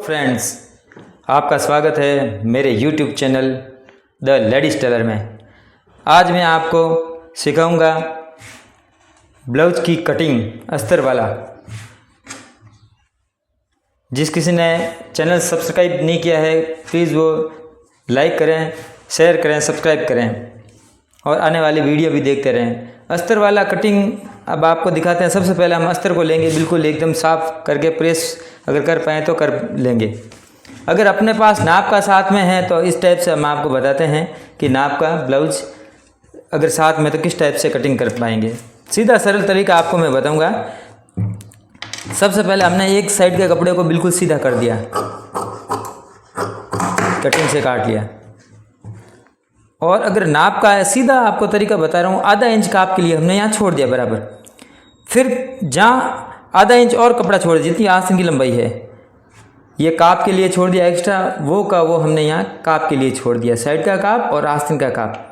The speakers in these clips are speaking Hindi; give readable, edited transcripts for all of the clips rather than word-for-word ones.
फ्रेंड्स, आपका स्वागत है मेरे YouTube channel the ladies tailor में। आज मैं आपको सिखाऊंगा ब्लाउज की कटिंग अस्तर वाला। जिस किसी ने चैनल सब्सक्राइब नहीं किया है प्लीज़ वो लाइक करें, शेयर करें, सब्सक्राइब करें और आने वाली वीडियो भी देखते रहें। अस्तर वाला कटिंग अब आपको दिखाते हैं। सबसे पहले हम अस्तर को लेंगे, बिल्कुल एकदम साफ़ करके प्रेस अगर कर पाएँ तो कर लेंगे। अगर अपने पास नाप का साथ में है तो इस टाइप से हम आपको बताते हैं कि नाप का ब्लाउज अगर साथ में तो किस टाइप से कटिंग कर पाएंगे। सीधा सरल तरीका आपको मैं बताऊंगा। सबसे पहले हमने एक साइड के कपड़े को बिल्कुल सीधा कर दिया, कटिंग से काट लिया। और अगर नाप का है, सीधा आपको तरीका बता रहा हूँ, आधा इंच काप के लिए हमने यहाँ छोड़ दिया बराबर। फिर जहाँ आधा इंच और कपड़ा छोड़ दिया, जितनी आस्तीन की लंबाई है ये काप के लिए छोड़ दिया एक्स्ट्रा, वो का वो हमने यहाँ काप के लिए छोड़ दिया, साइड का काप और आस्तीन का काप।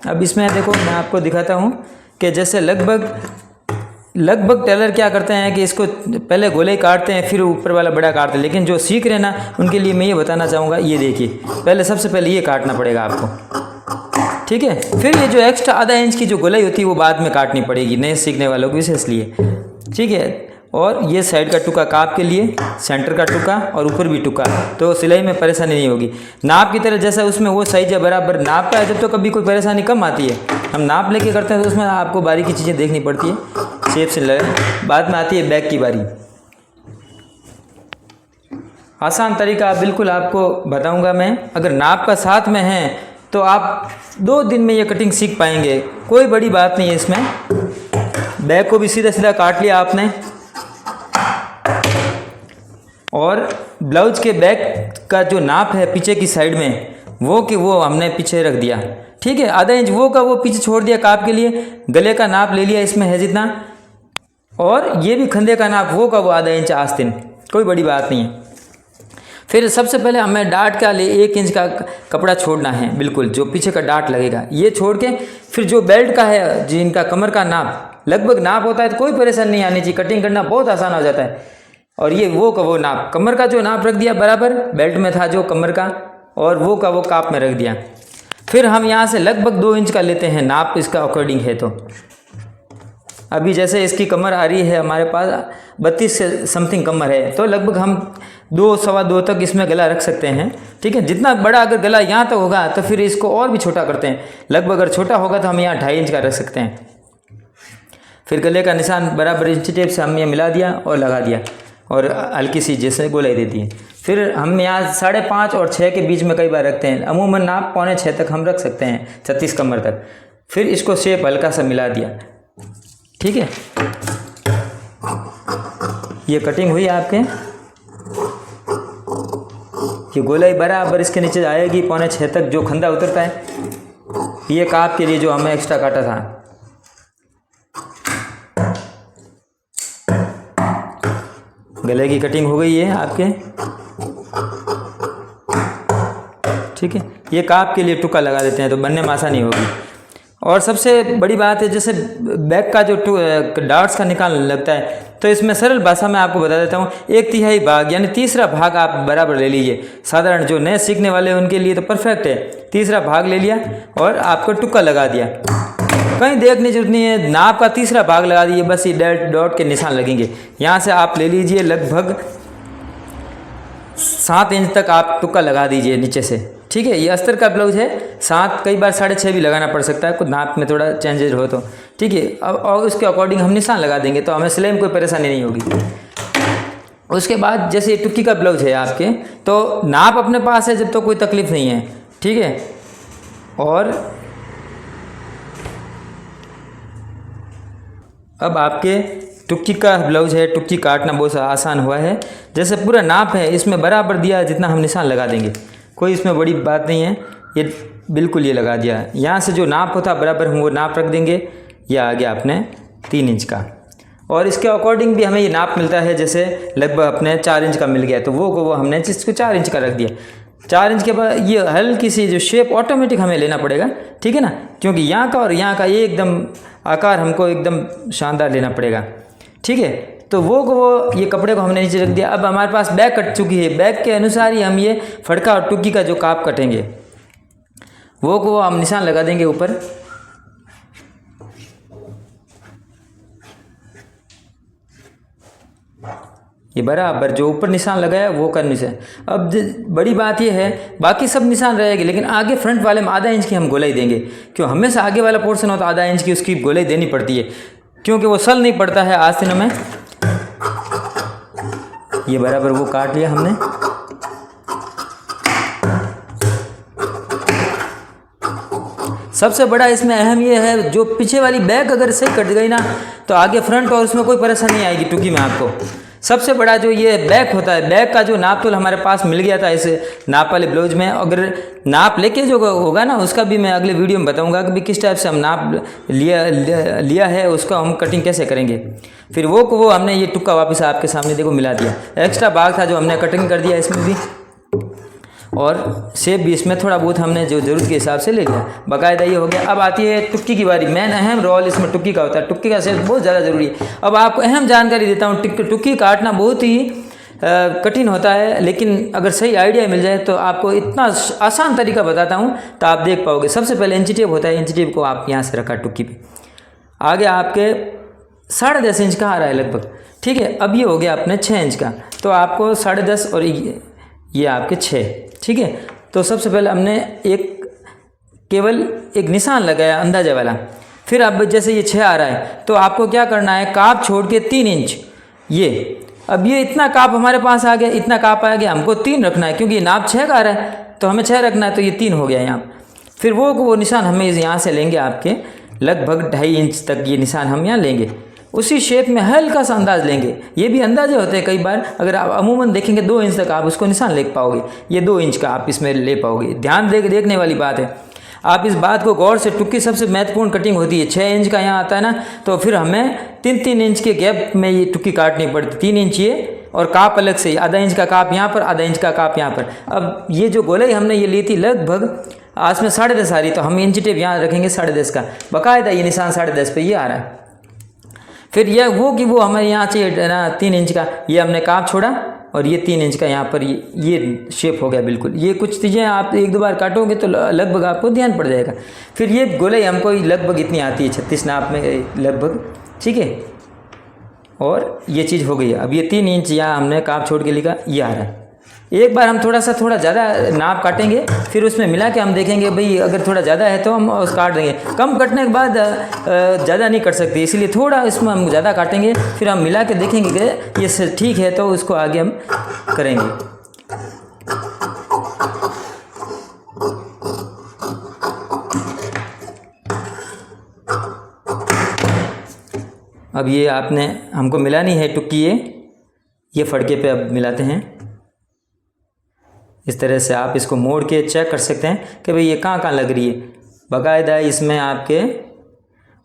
अब इसमें देखो मैं आपको दिखाता हूँ कि जैसे लगभग टेलर क्या करते हैं कि इसको पहले गोले काटते हैं फिर ऊपर वाला बड़ा काटते हैं। लेकिन जो सीख रहे हैं ना उनके लिए मैं ये बताना चाहूँगा, ये देखिए पहले सबसे पहले ये काटना पड़ेगा आपको, ठीक है। फिर ये जो एक्स्ट्रा आधा इंच की जो गोलाई होती है वो बाद में काटनी पड़ेगी नए सीखने वालों को, विशेष लिए, ठीक है। और ये साइड का टुका काप के लिए, सेंटर का टुका और ऊपर भी टुका, तो सिलाई में परेशानी नहीं होगी। नाप की तरह जैसा उसमें वो साइज है बराबर नाप का है, जब तो कभी कोई परेशानी कम आती है। हम नाप लेके करते हैं तो उसमें आपको बारीकी चीज़ें देखनी पड़ती है, शेप से लगे। बाद में आती है बैक की बारी। आसान तरीका बिल्कुल आपको बताऊंगा मैं। अगर नाप का साथ में है तो आप 2 दिन में ये कटिंग सीख पाएंगे, कोई बड़ी बात नहीं है इसमें। बैक को भी सीधा सीधा काट लिया आपने और ब्लाउज के बैक का जो नाप है पीछे की साइड में वो हमने पीछे रख दिया, ठीक है। आधा इंच वो का वो पीछे छोड़ दिया काप के लिए। गले का नाप ले लिया इसमें है जितना, और ये भी खंदे का नाप वो का वो आधा इंच आस्तीन, कोई बड़ी बात नहीं है। फिर सबसे पहले हमें डाट का लिए 1 इंच का कपड़ा छोड़ना है, बिल्कुल जो पीछे का डाट लगेगा ये छोड़ के फिर जो बेल्ट का है, जिनका कमर का नाप लगभग नाप होता है तो कोई परेशानी नहीं आनी चाहिए, कटिंग करना बहुत आसान हो जाता है। और ये वो का वो नाप, कमर का जो नाप रख दिया बराबर, बेल्ट में था जो कमर का, और वो का वो काप में रख दिया। फिर हम यहाँ से लगभग 2 इंच का लेते हैं नाप, इसका अकॉर्डिंग है। तो अभी जैसे इसकी कमर आ रही है हमारे पास 32 से समथिंग कमर है, तो लगभग हम 2 सवा 2 तक इसमें गला रख सकते हैं, ठीक है। जितना बड़ा अगर गला यहाँ तक होगा तो फिर इसको और भी छोटा करते हैं। लगभग अगर छोटा होगा तो हम यहाँ 2.5 इंच का रख सकते हैं। फिर गले का निशान बराबर इंची टेप से हम ये मिला दिया और लगा दिया और हल्की सी जैसे गोलाई दे दी। फिर हम यहाँ 5.5 और 6 के बीच में कई बार रखते हैं, अमूमन नाप 5.25 तक हम रख सकते हैं, 36 कमर तक। फिर इसको शेप हल्का सा मिला दिया, ठीक है। ये कटिंग हुई आपके, ये गोलाई बराबर इसके नीचे आएगी 5.25 तक, जो खंदा उतरता है। ये काप के लिए जो हमें एक्स्ट्रा काटा था, गले की कटिंग हो गई है आपके, ठीक है। ये काप के लिए टुका लगा देते हैं तो बनने में आसानी होगी। और सबसे बड़ी बात है जैसे बैक का जो डार्ट्स का निकालने लगता है, तो इसमें सरल भाषा में आपको बता देता हूँ, 1/3 भाग यानी तीसरा भाग आप बराबर ले लीजिए। साधारण जो नए सीखने वाले हैं उनके लिए तो परफेक्ट है, तीसरा भाग ले लिया और आपको टुक्का लगा दिया। कहीं देखने की जरूरत नहीं है, नाप का तीसरा भाग लगा दिए, बस ये डॉट के निशान लगेंगे। यहाँ से आप ले लीजिए लगभग 7 इंच तक आप टुक्का लगा दीजिए नीचे से, ठीक है। ये अस्तर का ब्लाउज है, 7 कई बार 6.5 भी लगाना पड़ सकता है, कुछ नाप में थोड़ा चेंजेज हो तो, ठीक है। अब और उसके अकॉर्डिंग हम निशान लगा देंगे तो हमें सिलाई में कोई परेशानी नहीं होगी। उसके बाद जैसे ये टुक्की का ब्लाउज है आपके, तो नाप अपने पास है जब तो कोई तकलीफ नहीं है, ठीक है। और अब आपके टुक्की का ब्लाउज है, टुक्की काटना बहुत आसान हुआ है। जैसे पूरा नाप है इसमें बराबर दिया जितना हम निशान लगा देंगे, कोई इसमें बड़ी बात नहीं है। ये बिल्कुल ये लगा दिया, यहाँ से जो नाप होता बराबर हम वो नाप रख देंगे। यह आ गया अपने 3 इंच का, और इसके अकॉर्डिंग भी हमें ये नाप मिलता है। जैसे लगभग अपने 4 इंच का मिल गया तो वो हमने जिसको 4 इंच का रख दिया। 4 इंच के बाद ये हल्की सी जो शेप ऑटोमेटिक हमें लेना पड़ेगा, ठीक है ना, क्योंकि यहाँ का और यहाँ का ये एकदम आकार हमको एकदम शानदार लेना पड़ेगा, ठीक है। तो वो ये कपड़े को हमने नीचे रख दिया। अब हमारे पास बैक कट चुकी है, बैक के अनुसार ही हम ये फड़का और टुक्की का जो काप कटेंगे वो हम निशान लगा देंगे ऊपर। ये बराबर जो ऊपर निशान लगाया वो करने से। अब बड़ी बात ये है, बाकी सब निशान रहेगी, लेकिन आगे फ्रंट वाले में आधा इंच की हम गोलाई देंगे, क्यों हमेशा आगे वाला पोर्शन होता है आधा इंच की, उसकी गोलाई देनी पड़ती है, क्योंकि वो सल नहीं पड़ता है आस्तीनों में। ये बराबर वो काट लिया हमने। सबसे बड़ा इसमें अहम ये है, जो पीछे वाली बैक अगर सही कट गई ना तो आगे फ्रंट और उसमें कोई परेशानी नहीं आएगी टुकी में आपको। सबसे बड़ा जो ये बैक होता है, बैक का जो नाप तोल हमारे पास मिल गया था इस नाप वाले ब्लाउज में, अगर नाप लेके जो होगा ना उसका भी मैं अगले वीडियो में बताऊंगा कि किस टाइप से हम नाप लिया है, उसका हम कटिंग कैसे करेंगे। फिर वो हमने ये टुक्का वापस आपके सामने देखो मिला दिया। एक्स्ट्रा भाग था जो हमने कटिंग कर दिया इसमें भी, और शेप भी इसमें थोड़ा बहुत हमने जो ज़रूरत के हिसाब से ले लिया। बाकायदा ये हो गया। अब आती है टुक्की की बारी। मेन अहम रोल इसमें टुक्की का होता है, टुक्की का शेप बहुत ज़्यादा ज़रूरी है। अब आपको अहम जानकारी देता हूँ, टुक्की काटना बहुत ही कठिन होता है, लेकिन अगर सही आइडिया मिल जाए तो आपको इतना आसान तरीका बताता हूँ तो आप देख पाओगे। सबसे पहले इंची टेप होता है, इंची टेप को आप यहाँ से रखा टुक्की पे, आगे आपके 10.5 इंच का आ रहा है लगभग, ठीक है। अब ये हो गया अपने 6 इंच का, तो आपको 10.5 और ये आपके 6, ठीक है। तो सबसे पहले हमने केवल एक निशान लगाया अंदाजे वाला। फिर अब जैसे ये 6 आ रहा है तो आपको क्या करना है, काप छोड़ के 3 इंच ये, अब ये इतना काप हमारे पास आ गया, इतना काप आ गया, हमको 3 रखना है क्योंकि ये नाप 6 का आ रहा है तो हमें 6 रखना है, तो ये 3 हो गया यहाँ। फिर वो निशान हमें यहाँ से लेंगे आपके लगभग 2.5 इंच तक, ये निशान हम यहाँ लेंगे। उसी शेप में हल्का सा अंदाज लेंगे, ये भी अंदाजे होते हैं कई बार, अगर आप अमूमन देखेंगे 2 इंच तक आप उसको निशान ले पाओगे, ये 2 इंच का आप इसमें ले पाओगे। ध्यान देखने वाली बात है, आप इस बात को गौर से, टुक्की सबसे महत्वपूर्ण कटिंग होती है। 6 इंच का यहाँ आता है ना, तो फिर हमें 3-3 इंच के गैप में ये टुक्की काटनी पड़ती, 3 इंच ये और काप अलग से, आधा इंच का काप यहाँ पर, आधा इंच का काप यहाँ पर। अब ये जो गोलाई हमने ये ली थी लगभग आज में 10.5 आ रही, तो हम इंची टेप यहाँ रखेंगे 10.5 का, बाकायदा ये निशान 10.5 पे ये आ रहा है। फिर यह वो हमारे यहाँ चाहिए ना 3 इंच का, ये हमने काप छोड़ा और ये 3 इंच का यहाँ पर ये शेप हो गया बिल्कुल। ये कुछ चीज़ें आप 1-2 बार काटोगे तो लगभग आपको ध्यान पड़ जाएगा। फिर ये गोलाई हमको लगभग इतनी आती है 36 नाप में लगभग, ठीक है। और ये चीज़ हो गई। अब ये 3 इंच यहाँ हमने काप छोड़ के लिखा, ये आ रहा है। एक बार हम थोड़ा ज़्यादा नाप काटेंगे, फिर उसमें मिला के हम देखेंगे भाई अगर थोड़ा ज़्यादा है तो हम उस काट देंगे। कम कटने के बाद ज़्यादा नहीं कट सकते, इसलिए थोड़ा इसमें हम ज़्यादा काटेंगे, फिर हम मिला के देखेंगे कि ये ठीक है तो उसको आगे हम करेंगे। अब ये आपने हमको मिलानी है टुक्की, ये फड़के पे अब मिलाते हैं। इस तरह से आप इसको मोड़ के चेक कर सकते हैं कि भाई ये कहाँ लग रही है। बाकायदा इसमें आपके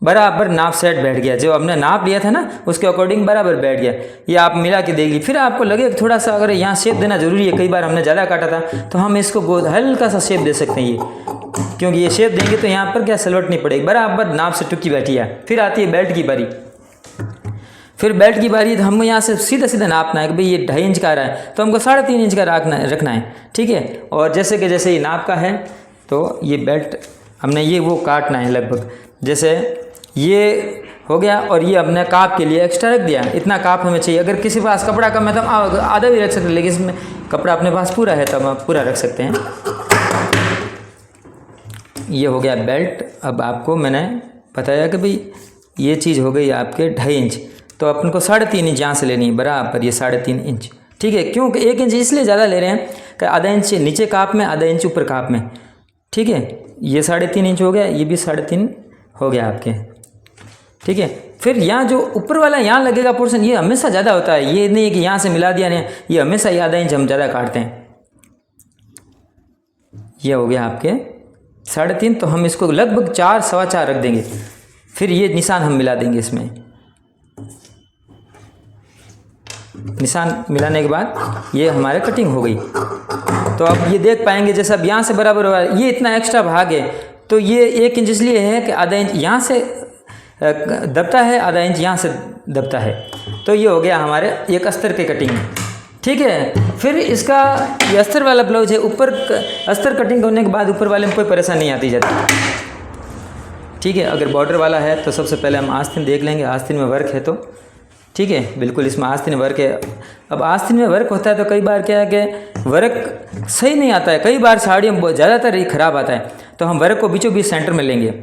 बराबर नाप सेट बैठ गया, जो हमने नाप लिया था ना उसके अकॉर्डिंग बराबर बैठ गया। ये आप मिला के देख लीजिए। फिर आपको लगे थोड़ा सा अगर यहाँ शेप देना ज़रूरी है, कई बार हमने ज़्यादा काटा था तो हम इसको हल्का सा शेप दे सकते हैं ये, क्योंकि ये शेप देंगे तो यहाँ पर क्या सलवट नहीं पड़ेगी, बराबर नाप से टुक्की बैठी है। फिर आती है बेल्ट की बारी। फिर बेल्ट की बारी तो हमको यहाँ से सीधा नापना है कि भाई ये 2.5 इंच का आ रहा है तो हमको 3.5 इंच का रखना है, ठीक है। और जैसे ये नाप का है तो ये बेल्ट हमने ये वो काटना है लगभग, जैसे ये हो गया। और ये हमने काप के लिए एक्स्ट्रा रख दिया, इतना काप हमें चाहिए। अगर किसी के पास कपड़ा कम है तो हम आधा भी रख सकते हैं, लेकिन इसमें कपड़ा अपने पास पूरा है तो हम पूरा रख सकते हैं। ये हो गया बेल्ट। अब आपको मैंने बताया कि भाई ये चीज़ हो गई आपके 2.5 इंच, तो अपन को 3.5 इंच यहाँ से लेनी है बराबर, ये 3.5 इंच, ठीक है। क्योंकि 1 इंच इसलिए ज़्यादा ले रहे हैं कि आधा इंच नीचे काप में, आधा इंच ऊपर काप में, ठीक है। ये 3.5 इंच हो गया, ये भी 3.5 हो गया आपके, ठीक है। फिर यहाँ जो ऊपर वाला यहाँ लगेगा पोर्शन, ये हमेशा ज़्यादा होता है, ये नहीं है कि यहाँ से मिला दिया नहीं, ये हमेशा ये आधा इंच हम ज़्यादा काटते हैं। ये हो गया आपके 3.5, तो हम इसको लगभग 4, 4.25 रख देंगे। फिर ये निशान हम मिला देंगे इसमें। निशान मिलाने के बाद ये हमारे कटिंग हो गई। तो अब ये देख पाएंगे जैसे अब यहाँ से बराबर हुआ, ये इतना एक्स्ट्रा भाग है, तो ये 1 इंच इसलिए है कि आधा इंच यहाँ से दबता है, आधा इंच यहाँ से दबता है। तो ये हो गया हमारे एक अस्तर की कटिंग, ठीक है। फिर इसका ये अस्तर वाला ब्लाउज है, ऊपर अस्तर कटिंग करने के बाद ऊपर वाले में कोई परेशानी नहीं आती जाती, ठीक है। अगर बॉर्डर वाला है तो सबसे पहले हम आस्तीन देख लेंगे, आस्तीन में वर्क है तो ठीक है, बिल्कुल इसमें आस्तीन वर्क है। अब आस्तीन में वर्क होता है तो कई बार क्या है कि वर्क सही नहीं आता है, कई बार साड़ियों में ज़्यादातर ही ख़राब आता है। तो हम वर्क को बीचों बीच सेंटर में लेंगे,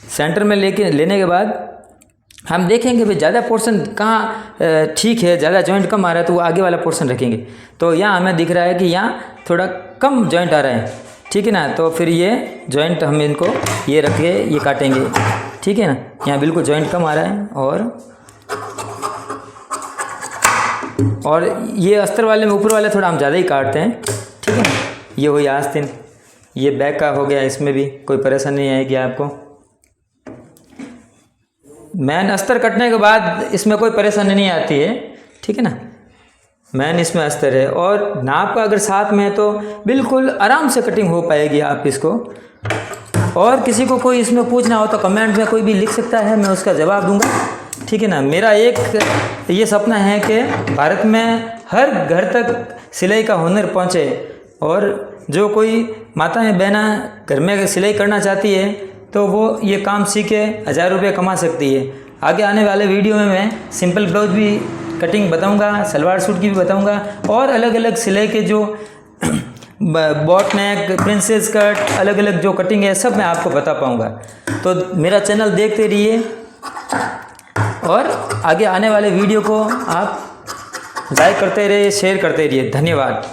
सेंटर में लेने के बाद हम देखेंगे भाई ज़्यादा पोर्शन कहाँ ठीक है, ज़्यादा जॉइंट कम आ रहा है तो वो आगे वाला पोर्शन रखेंगे। तो यहाँ हमें दिख रहा है कि यहाँ थोड़ा कम जॉइंट आ रहा है, ठीक है ना। तो फिर ये जॉइंट हम इनको ये रख के ये काटेंगे, ठीक है ना। यहाँ बिल्कुल जॉइंट कम आ रहा है और ये अस्तर वाले में ऊपर वाले थोड़ा हम ज़्यादा ही काटते हैं, ठीक है ना। ये हुई आस्तीन, ये बैक का हो गया, इसमें भी कोई परेशानी नहीं आएगी आपको। मैन अस्तर कटने के बाद इसमें कोई परेशानी नहीं आती है, ठीक है ना। मैन इसमें अस्तर है और नाप का अगर साथ में है तो बिल्कुल आराम से कटिंग हो पाएगी आप इसको। और किसी को कोई इसमें पूछना हो तो कमेंट में कोई भी लिख सकता है, मैं उसका जवाब दूंगा, ठीक है ना। मेरा एक ये सपना है कि भारत में हर घर तक सिलाई का हुनर पहुंचे और जो कोई माताएं बहनें घर में सिलाई करना चाहती है तो वो ये काम सीख के 1000 रुपये कमा सकती है। आगे आने वाले वीडियो में मैं सिंपल ब्लाउज भी कटिंग बताऊंगा, सलवार सूट की भी बताऊंगा और अलग अलग सिलाई के जो बॉट नेक, प्रिंसेस कट, अलग अलग जो कटिंग है सब मैं आपको बता पाऊंगा। तो मेरा चैनल देखते रहिए और आगे आने वाले वीडियो को आप लाइक करते रहिए, शेयर करते रहिए। धन्यवाद।